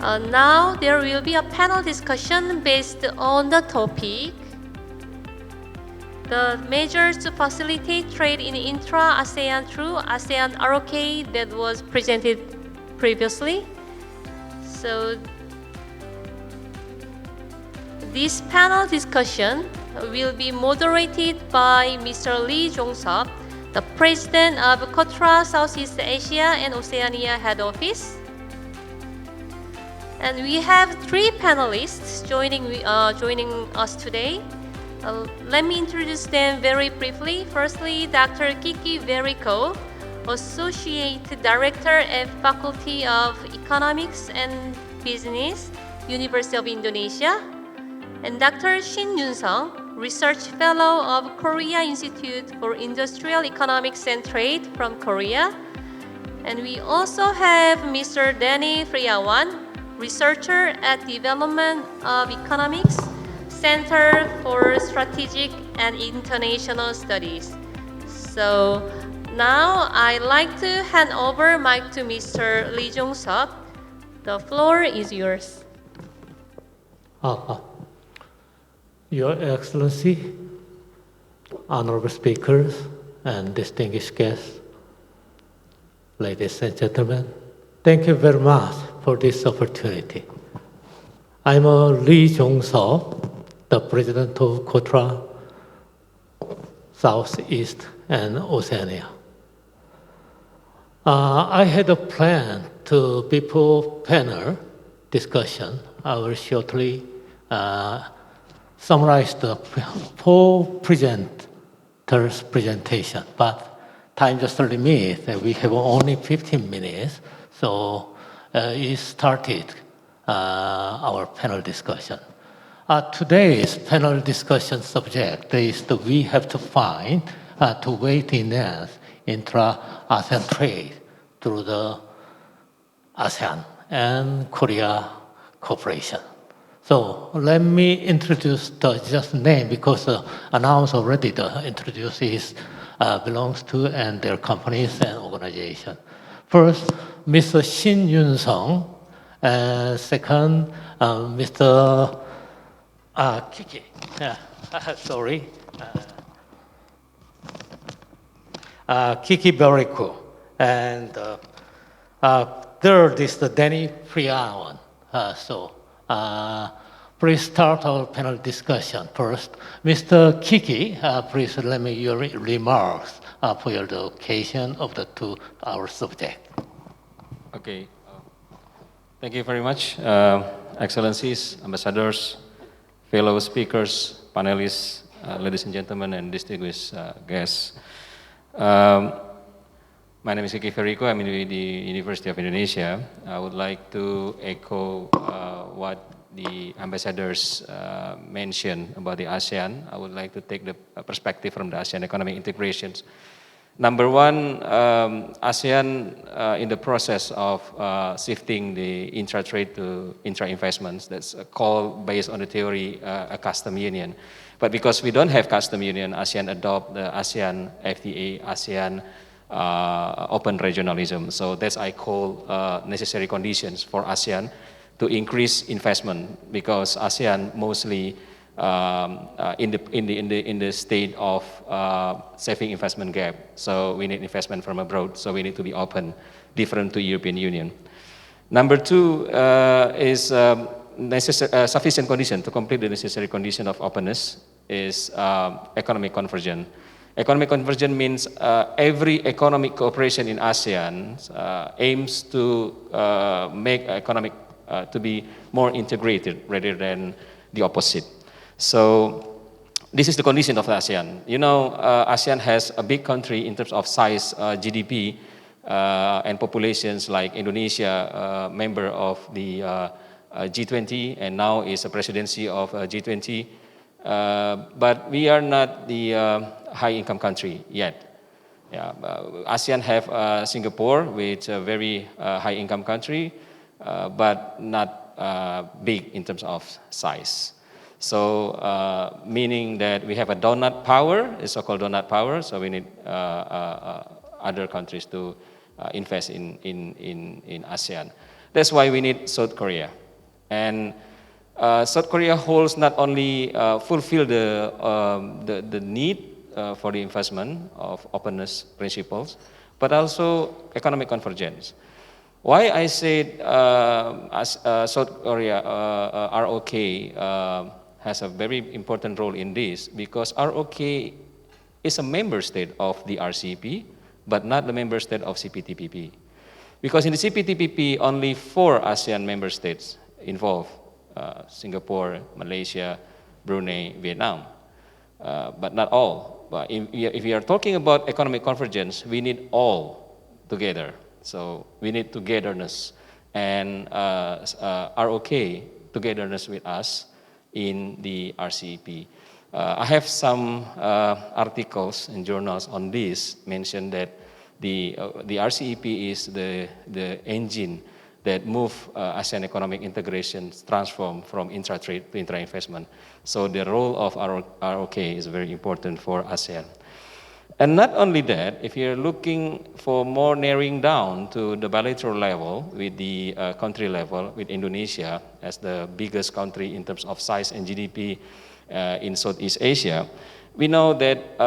Now there will be a panel discussion based on the topic the measures to facilitate trade in intra-ASEAN through ASEAN-ROK that was presented previously. So this panel discussion will be moderated by Mr. Lee Jong-seop, the President of KOTRA Southeast Asia and Oceania Head Office. And we have three panelists joining us today. Let me introduce them very briefly. Firstly, Dr. Kiki Veriko, Associate Director at Faculty of Economics and Business, University of Indonesia. And Dr. Shin Yoon-sung, Research Fellow of Korea Institute for Industrial Economics and Trade from Korea. And we also have Mr. Danny Friawan, Researcher at Development of Economics, Center for Strategic and International Studies. So now I'd like to hand over mic to Mr. Lee Jong-seop. The floor is yours. Your Excellency, honorable speakers, and distinguished guests, ladies and gentlemen, thank you very much for this opportunity. I'm Lee Jong-seop, the President of KOTRA Southeast and Oceania. I had a plan to, before panel discussion, I will shortly summarize the four presenters' presentation, but time just limits. We have only 15 minutes, so it started our panel discussion. Today's panel discussion subject is that we have to find to way to enhance intra-ASEAN trade through the ASEAN and Korea cooperation. So let me introduce the just name because announced already the introduces belongs to and their companies and organization. First, Mr. Shin Yoon-sung, and second, Mr. Kiki. Sorry. Kiki Beriko. And third is the Danny Priyawan. Please start our panel discussion first. Mr. Kiki, please let me your remarks for the occasion of our subject. Okay. Thank you very much, Excellencies, Ambassadors, fellow speakers, panelists, ladies and gentlemen, and distinguished guests. My name is Kiki Veriko. I'm in the University of Indonesia. I would like to echo what the ambassadors mentioned about the ASEAN. I would like to take the perspective from the ASEAN economic integrations. Number one, ASEAN in the process of shifting the intra-trade to intra-investments. That's a call based on the theory a custom union. But because we don't have custom union, ASEAN adopt the ASEAN FTA, ASEAN open regionalism. So that's I call necessary conditions for ASEAN to increase investment because ASEAN mostly in the state of saving investment gap. So we need investment from abroad. So we need to be open, different to European Union. Number two is sufficient condition to complete the necessary condition of openness is economic convergence. Economic convergence means every economic cooperation in ASEAN aims to make economic to be more integrated rather than the opposite. So this is the condition of ASEAN. You know, ASEAN has a big country in terms of size, GDP, and populations like Indonesia, member of the G20, and now is a presidency of G20. But we are not the high-income country yet. Yeah, ASEAN have Singapore, which is a very high-income country, but not big in terms of size. So, meaning that we have a donut power, it's so-called donut power, so we need other countries to invest in ASEAN. That's why we need South Korea. And South Korea holds not only fulfill the need for the investment of openness principles, but also economic convergence. Why I said South Korea, ROK, has a very important role in this, because ROK is a member state of the RCEP, but not the member state of CPTPP. Because in the CPTPP, only 4 ASEAN member states involved, Singapore, Malaysia, Brunei, Vietnam, but not all. But if we are talking about economic convergence, we need all together. So we need togetherness, and ROK togetherness with us in the RCEP. I have some articles and journals on this mention that the RCEP is the engine that move ASEAN economic integration transform from intra-trade to intra-investment. So the role of ROK is very important for ASEAN. And not only that, if you're looking for more narrowing down to the bilateral level with the country level, with Indonesia as the biggest country in terms of size and GDP in Southeast Asia, we know that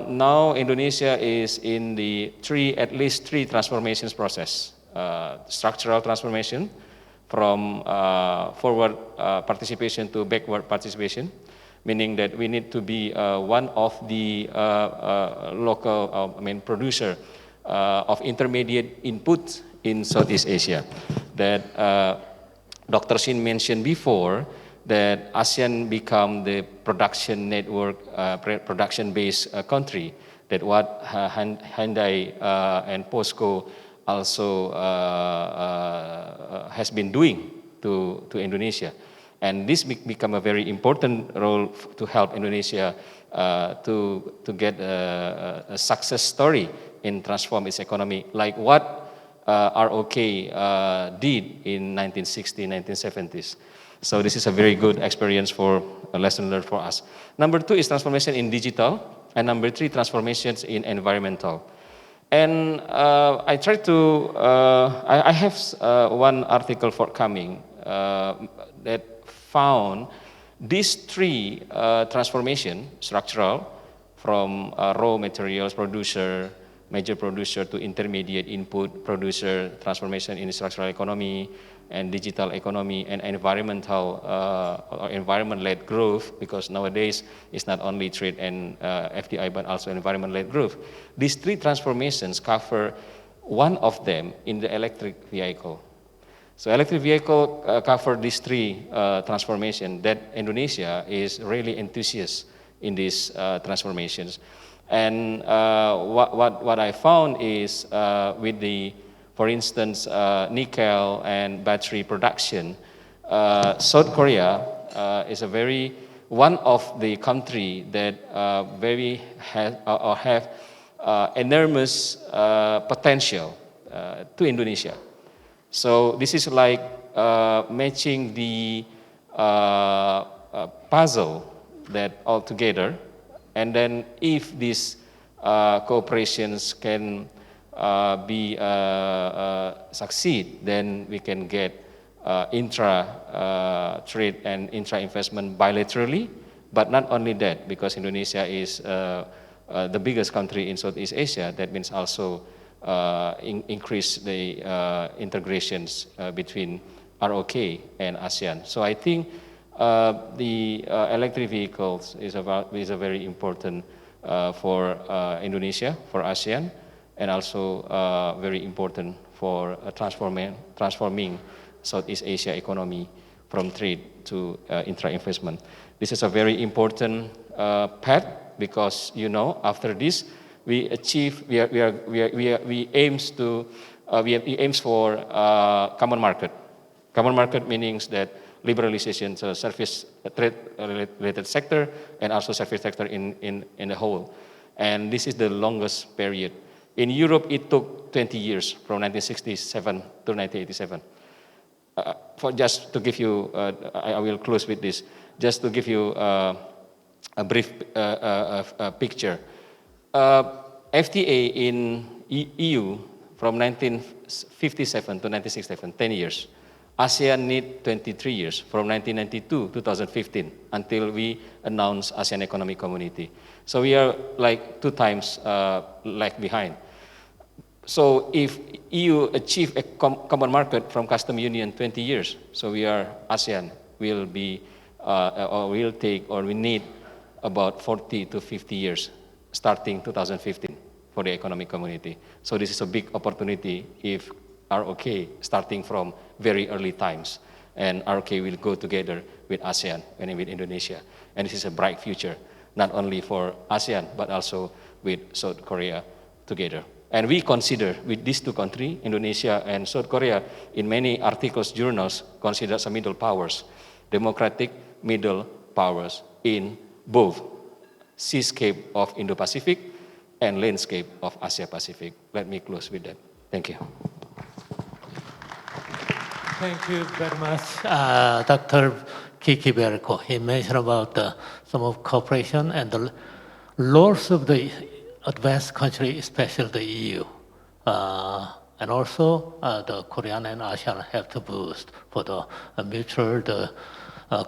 now Indonesia is in the at least three transformations process. Structural transformation from forward participation to backward participation, meaning that we need to be one of the local producer of intermediate input in Southeast Asia. That Dr. Shin mentioned before, that ASEAN become the production network, production-based country, that what Hyundai and POSCO also has been doing to Indonesia. And this become a very important role to help Indonesia to get a success story in transform its economy, like what ROK did in 1960s, 1970s. So this is a very good experience for a lesson learned for us. Number 2 is transformation in digital, and number 3, transformations in environmental. And I try to, I have one article forthcoming that found these 3 transformation, structural, from raw materials producer, major producer to intermediate input producer, transformation in structural economy and digital economy, and environmental or environment-led growth, because nowadays it's not only trade and FDI but also environment-led growth. These 3 transformations cover one of them in the electric vehicle. So electric vehicle cover these 3 transformations that Indonesia is really enthusiast in these transformations. And what I found is with the, for instance, nickel and battery production, South Korea is a very, one of the country that have enormous potential to Indonesia. So this is like matching the puzzle that all together, and then if these cooperations can succeed, then we can get intra-trade and intra-investment bilaterally. But not only that, because Indonesia is the biggest country in Southeast Asia, that means also increase the integrations between ROK and ASEAN. So I think the electric vehicles is a very important for Indonesia, for ASEAN, and also very important for transforming Southeast Asia economy from trade to intra-investment. This is a very important path, because after this we aims for common market. Common market means that liberalization, so service trade related sector and also service sector in the whole. And this is the longest period. In Europe, it took 20 years, from 1967 to 1987. For just to give you, I will close with this, just to give you a brief picture. FTA in EU from 1957 to 1967, 10 years. ASEAN need 23 years, from 1992 to 2015, until we announce ASEAN Economic Community. So we are like 2 times lag behind. So if EU achieve a common market from custom union 20 years, so we are ASEAN will be or will take or we need about 40 to 50 years starting 2015 for the economic community. So this is a big opportunity if ROK starting from very early times, and ROK will go together with ASEAN and with Indonesia. And this is a bright future, not only for ASEAN, but also with South Korea together. And we consider with these 2 countries, Indonesia and South Korea, in many articles, journals, considered as middle powers, democratic middle powers in both seascape of Indo-Pacific and landscape of Asia-Pacific. Let me close with that. Thank you. Thank you very much, Dr. Kiki Berko. He mentioned about some of cooperation and the roles of the advanced country, especially the EU. And also the Korean and ASEAN have to boost for the mutual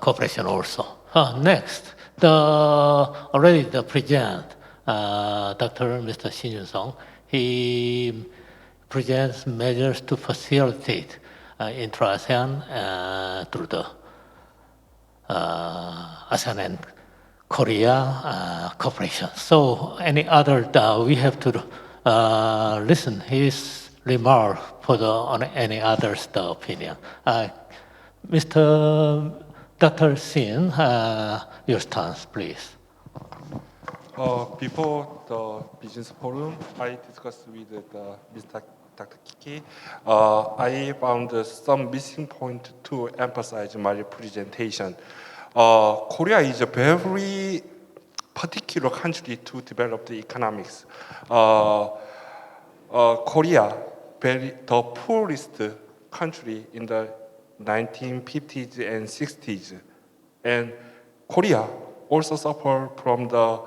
cooperation also. Next, already the president, Mr. Shin Yun-sung, he presents measures to facilitate intra-ASEAN through the ASEAN and Korea cooperation. So any other, we have to listen his remark for on any other's opinion. Dr. Shin, your stance, please. Before the business forum, I discussed with Mr. Dr. Kiki. I found some missing point to emphasize my presentation. Korea is a very particular country to develop the economics. Korea, the poorest country in the 1950s and 60s, and Korea also suffered from the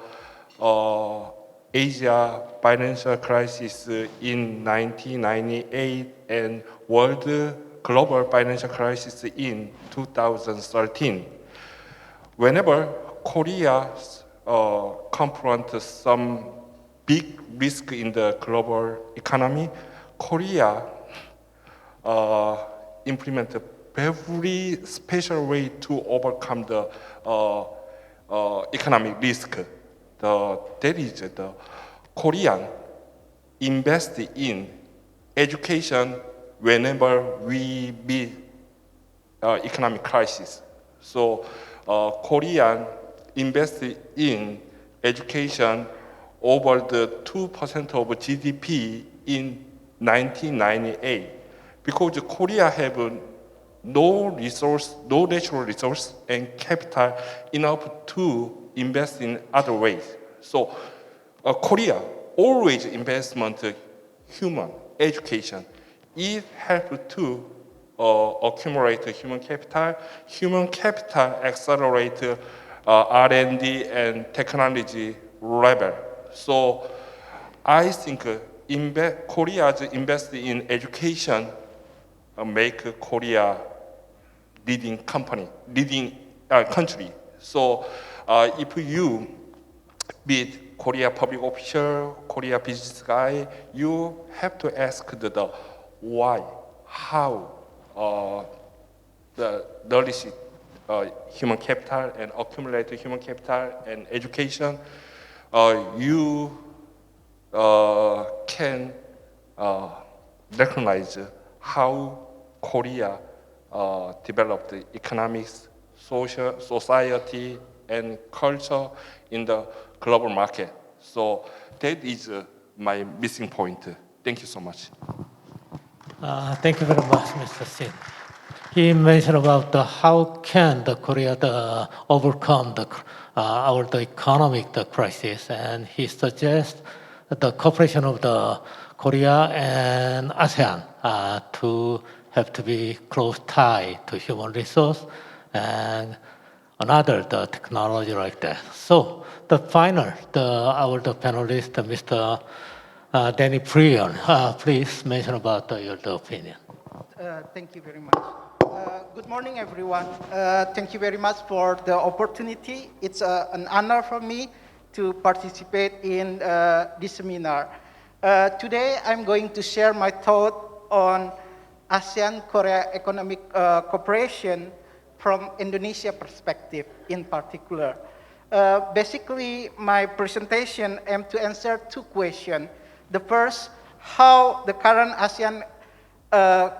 Asia financial crisis in 1998 and world global financial crisis in 2013. Whenever Korea confronts some big risk in the global economy, Korea implement a very special way to overcome the economic risk. That is the Korean invest in education whenever we meet economic crisis. So Korean invest in education over the 2% of GDP in 1998 because Korea have no natural resource and capital enough to invest in other ways. So Korea always investment human education. It helps to accumulate human capital. Human capital accelerate R&D and technology level. So I think Korea's invest in education make Korea leading country. So if you meet Korea public official, Korea business guy, you have to ask the why, how the knowledge, human capital and accumulate human capital and education, you can recognize how Korea developed the economics, social, society, and culture in the global market. So that is my missing point. Thank you so much. Thank you very much, Mr. Shin. He mentioned about how can the Korea overcome the economic crisis, and he suggests the cooperation of the Korea and ASEAN to have to be close tie to human resource and another the technology like that. So the final, our panelist, Mr. Danny Prion, please mention about your opinion. Thank you very much. Good morning, everyone. Thank you very much for the opportunity. It's an honor for me to participate in this seminar. Today, I'm going to share my thought on ASEAN-Korea economic cooperation from Indonesia perspective in particular. Basically, my presentation aims to answer two questions. The first, how the current ASEAN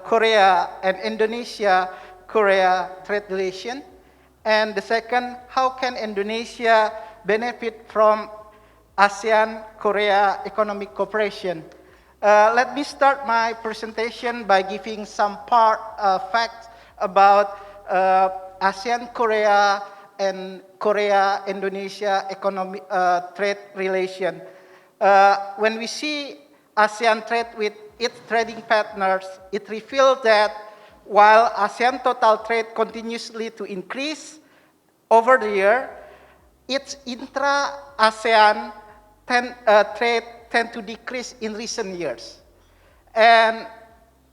Korea and Indonesia-Korea trade relation. And the second, how can Indonesia benefit from ASEAN-Korea economic cooperation? Let me start my presentation by giving some facts about ASEAN-Korea and Korea-Indonesia economic trade relation. When we see ASEAN trade with its trading partners, it reveals that while ASEAN total trade continuously to increase over the year, its intra-ASEAN trade tend to decrease in recent years. And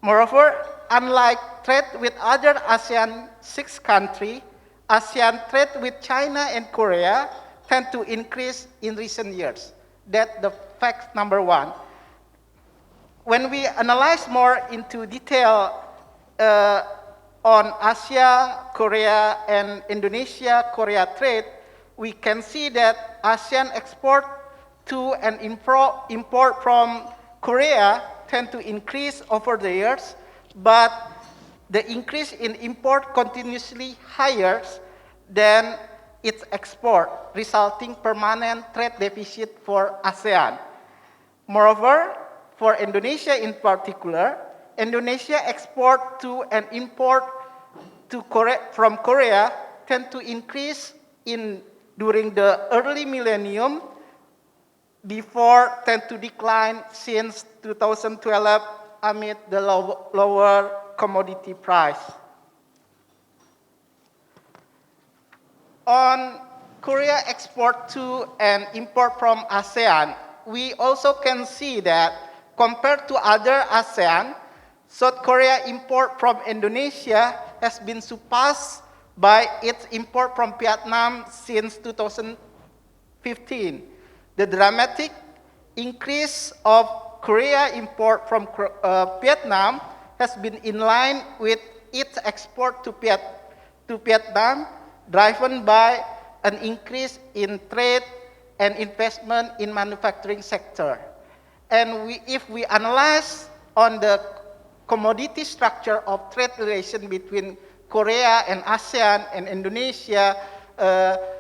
moreover, unlike trade with other ASEAN 6 countries, ASEAN trade with China and Korea tend to increase in recent years. That's the fact number one. When we analyze more into detail on Asia, Korea, and Indonesia-Korea trade, we can see that ASEAN export to and import from Korea tend to increase over the years, but the increase in import continuously higher than its export, resulting permanent trade deficit for ASEAN. Moreover, for Indonesia in particular, Indonesia export to and import to from Korea tend to increase during the early millennium, before tend to decline since 2012 amid the lower commodity price. On Korea export to and import from ASEAN, we also can see that compared to other ASEAN, South Korea import from Indonesia has been surpassed by its import from Vietnam since 2015. The dramatic increase of Korea import from Vietnam has been in line with its export to Vietnam, driven by an increase in trade and investment in manufacturing sector. And if we analyze on the commodity structure of trade relation between Korea and ASEAN and Indonesia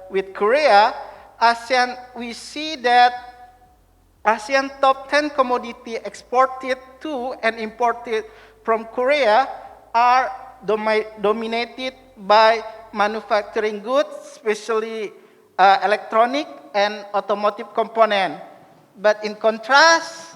with Korea, ASEAN, we see that ASEAN top 10 commodity exported to and imported from Korea are dominated by manufacturing goods, especially electronic and automotive component. But in contrast,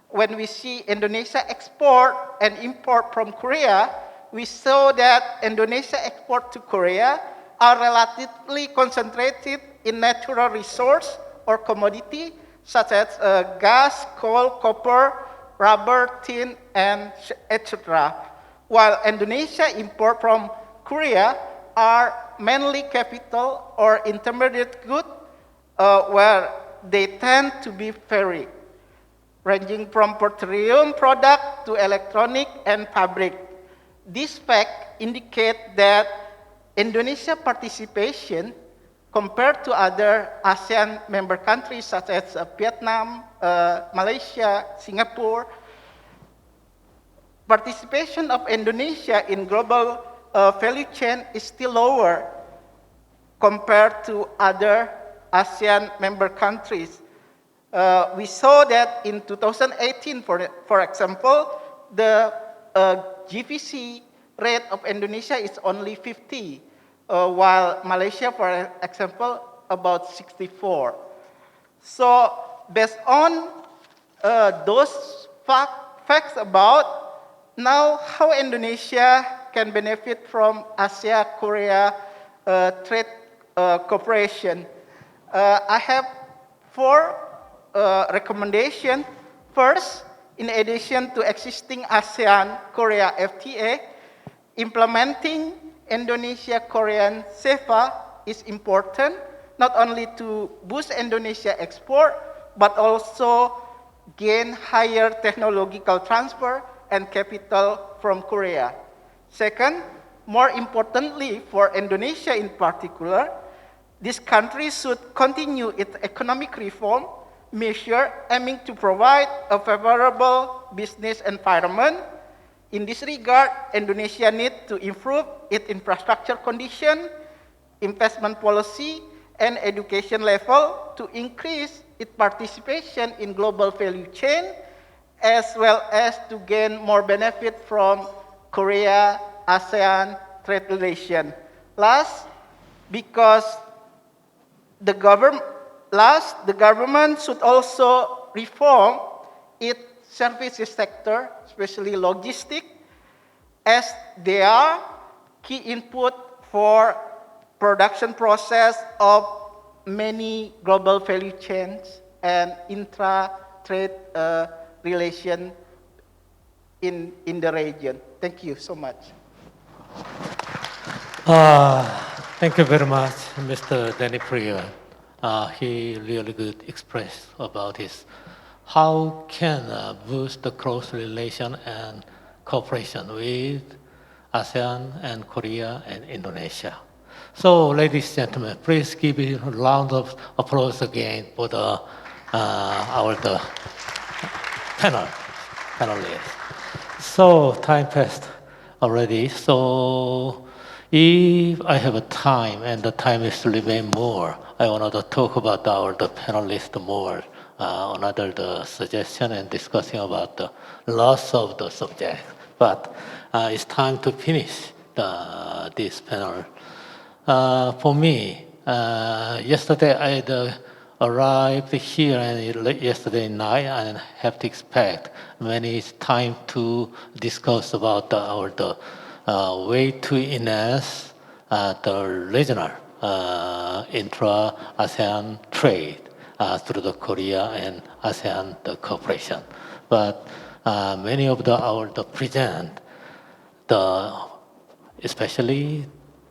when we see Indonesia export and import from Korea, we saw that Indonesia export to Korea are relatively concentrated in natural resource or commodity such as gas, coal, copper, rubber, tin, and etc. While Indonesia import from Korea are mainly capital or intermediate goods where they tend to be varied, ranging from petroleum product to electronic and fabric. This fact indicates that Indonesia participation compared to other ASEAN member countries such as Vietnam, Malaysia, Singapore, participation of Indonesia in global value chain is still lower compared to other ASEAN member countries. We saw that in 2018, for example, the GVC rate of Indonesia is only 50, while Malaysia, for example, about 64. So based on those facts about now how Indonesia can benefit from ASEAN-Korea trade cooperation, I have 4 recommendations First, in addition to existing ASEAN-Korea FTA, implementing Indonesia-Korean CEFA is important, not only to boost Indonesia export, but also gain higher technological transfer and capital from Korea. Second, more importantly for Indonesia in particular, this country should continue its economic reform measure aiming to provide a favorable business environment. In this regard, Indonesia needs to improve its infrastructure condition, investment policy, and education level to increase its participation in global value chain, as well as to gain more benefit from Korea-ASEAN trade relation. Last, because the government should also reform its services sector, especially logistics, as they are key input for production process of many global value chains and intra-trade relation in the region. Thank you so much. Thank you very much, Mr. Danny Priya. He really good expressed about his how can boost the close relation and cooperation with ASEAN and Korea and Indonesia. So, ladies and gentlemen, please give a round of applause again for the panelists. So, time passed already. So, if I have a time and the time is remain more, I want to talk about the panelists more. Another suggestion and discussing about the loss of the subject. But it's time to finish this panel. For me, yesterday I arrived here and yesterday night and have to expect many time to discuss about the way to enhance the regional intra-ASEAN trade through the Korea and ASEAN the cooperation. But many of our present, especially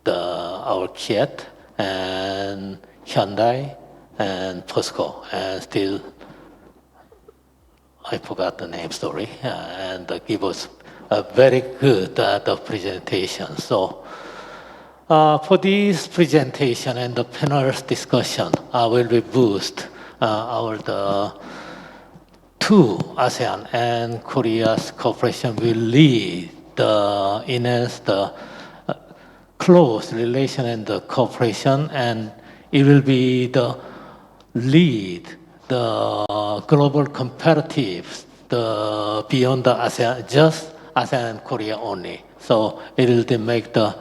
our Kiat and Hyundai and POSCO, and still I forgot the name, sorry, and give us a very good presentation. So for this presentation and the panel's discussion, will be boost the two ASEAN and Korea's cooperation will lead enhance the close relation and the cooperation, and it will be the lead the global competitive beyond the ASEAN, just ASEAN and Korea only. So it will make the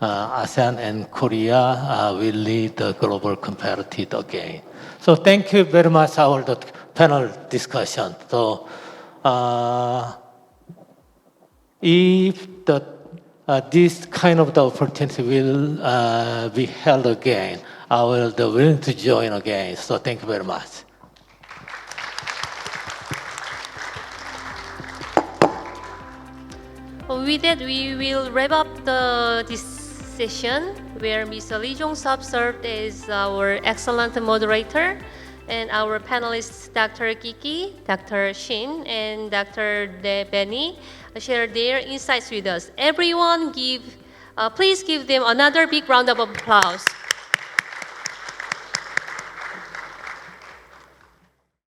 ASEAN and Korea will lead the global competitive again. So thank you very much for the panel discussion. So if this kind of the opportunity will be held again, I will be willing to join again. So thank you very much. With that, we will wrap up this session where Mr. Lee Jong-sop served as our excellent moderator and our panelists Dr. Kiki, Dr. Shin, and Dr. Benny share their insights with us. Everyone please give them another big round of applause.